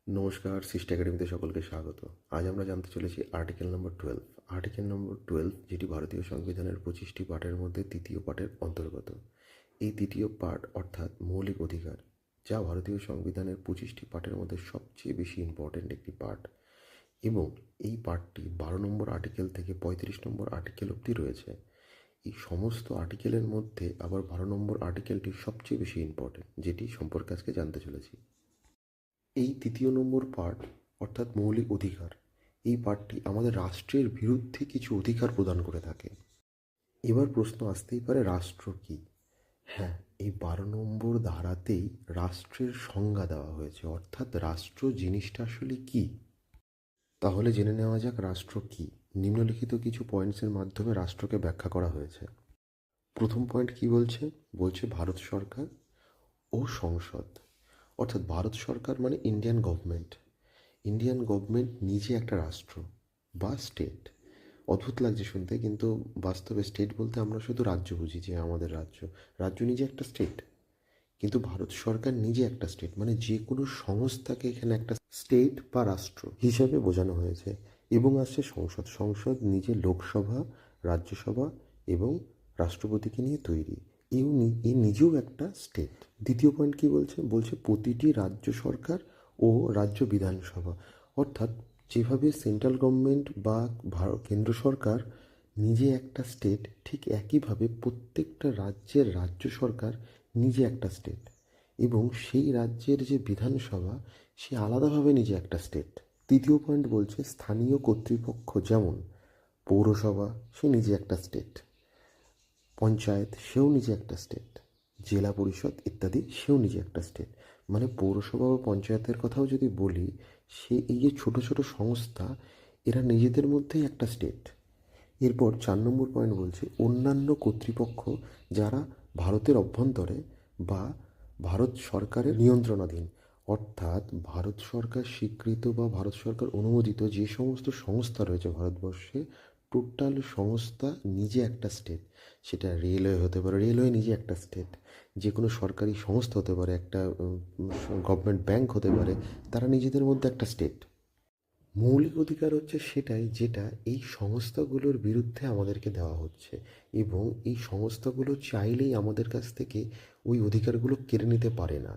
নমস্কার, সৃষ্টি একাডেমিতে সকলকে স্বাগত। আজ আমরা জানতে চলেছি আর্টিকেল নম্বর 12। আর্টিকেল নম্বর 12 যেটি ভারতীয় সংবিধানের 25টি পার্টের মধ্যে তৃতীয় পার্টের অন্তর্গত। এই তৃতীয় পার্ট অর্থাৎ মৌলিক অধিকার, যা ভারতীয় সংবিধানের 25টি পার্টের মধ্যে সবচেয়ে বেশি ইম্পর্ট্যান্ট একটি পার্ট, এবং এই পার্টটি 12 নম্বর আর্টিকেল থেকে 35 নম্বর আর্টিকেল অবধি রয়েছে। এই সমস্ত আর্টিকেলের মধ্যে আবার 12 নম্বর আর্টিকেলটি সবচেয়ে বেশি ইম্পর্ট্যান্ট, যেটি সম্পর্কে আজকে জানতে চলেছি। এই তৃতীয় নম্বর পার্ট অর্থাৎ মৌলিক অধিকার, এই পার্টটি আমাদের রাষ্ট্রের বিরুদ্ধে কিছু অধিকার প্রদান করে থাকে। এবার প্রশ্ন আসতেই পারে, রাষ্ট্র কি? হ্যাঁ, এই 12 নম্বর ধারাতেই রাষ্ট্রের সংজ্ঞা দেওয়া হয়েছে, অর্থাৎ রাষ্ট্র জিনিসটা আসলে কি। তাহলে জেনে নেওয়া যাক রাষ্ট্র কি। নিম্নলিখিত কিছু পয়েন্টসের মাধ্যমে রাষ্ট্রকে ব্যাখ্যা করা হয়েছে। প্রথম পয়েন্ট কি বলছে? বলছে ভারত সরকার ও সংসদ, অর্থাৎ ভারত সরকার মানে ইন্ডিয়ান গভর্নমেন্ট। ইন্ডিয়ান গভর্নমেন্ট নিজে একটা রাষ্ট্র বা স্টেট। অদ্ভুত লাগছে শুনতে, কিন্তু বাস্তবে স্টেট বলতে আমরা শুধু রাজ্য বুঝি, যে আমাদের রাজ্য। রাজ্য নিজে একটা স্টেট, কিন্তু ভারত সরকার নিজে একটা স্টেট, মানে যে কোনো সংস্থাকে এখানে একটা স্টেট বা রাষ্ট্র হিসাবে বোঝানো হয়েছে। এবং আসছে সংসদ। সংসদ নিজে লোকসভা, রাজ্যসভা এবং রাষ্ট্রপতিকে নিয়ে তৈরি। এ নিজেও একটা স্টেট। দ্বিতীয় পয়েন্ট কি বলছে? বলছে প্রতিটি রাজ্য সরকার ও রাজ্য বিধানসভা, অর্থাৎ যেভাবে সেন্ট্রাল গভর্নমেন্ট বা কেন্দ্র সরকার নিজে একটা স্টেট, ঠিক একইভাবে প্রত্যেকটা রাজ্যের রাজ্য সরকার নিজে একটা স্টেট, এবং সেই রাজ্যের যে বিধানসভা সে আলাদাভাবে নিজে একটা স্টেট। তৃতীয় পয়েন্ট বলছে স্থানীয় কর্তৃপক্ষ, যেমন পৌরসভা সে নিজে একটা স্টেট, পঞ্চায়েত সেও নিজে একটা স্টেট, জেলা পরিষদ ইত্যাদি সেও নিজে একটা স্টেট। মানে পৌরসভা বা পঞ্চায়েতের কথাও যদি বলি, এই যে ছোট ছোট সংস্থা, এরা নিজেদের মধ্যেই একটা স্টেট। এরপর 4 নম্বর পয়েন্ট বলছে অন্যান্য কর্তৃপক্ষ, যারা ভারতের অভ্যন্তরে বা ভারত সরকারের নিয়ন্ত্রণাধীন, অর্থাৎ ভারত সরকার স্বীকৃত বা ভারত সরকার অনুমোদিত যে সমস্ত সংস্থা রয়েছে ভারতবর্ষে, টোটাল সংস্থা নিজে একটা স্টেট। সেটা রেলওয়ে হতে পারে, রেলওয়ে নিজে একটা স্টেট। যে কোনো সরকারি সংস্থা হতে পারে, একটা গভর্নমেন্ট ব্যাংক হতে পারে, তারা নিজেদের মধ্যে একটা স্টেট। মৌলিক অধিকার হচ্ছে সেটাই যেটা এই সংস্থাগুলোর বিরুদ্ধে আমাদেরকে দেওয়া হচ্ছে, এবং এই সংস্থাগুলো চাইলেই আমাদের কাছ থেকে ওই অধিকারগুলো কেড়ে নিতে পারে না।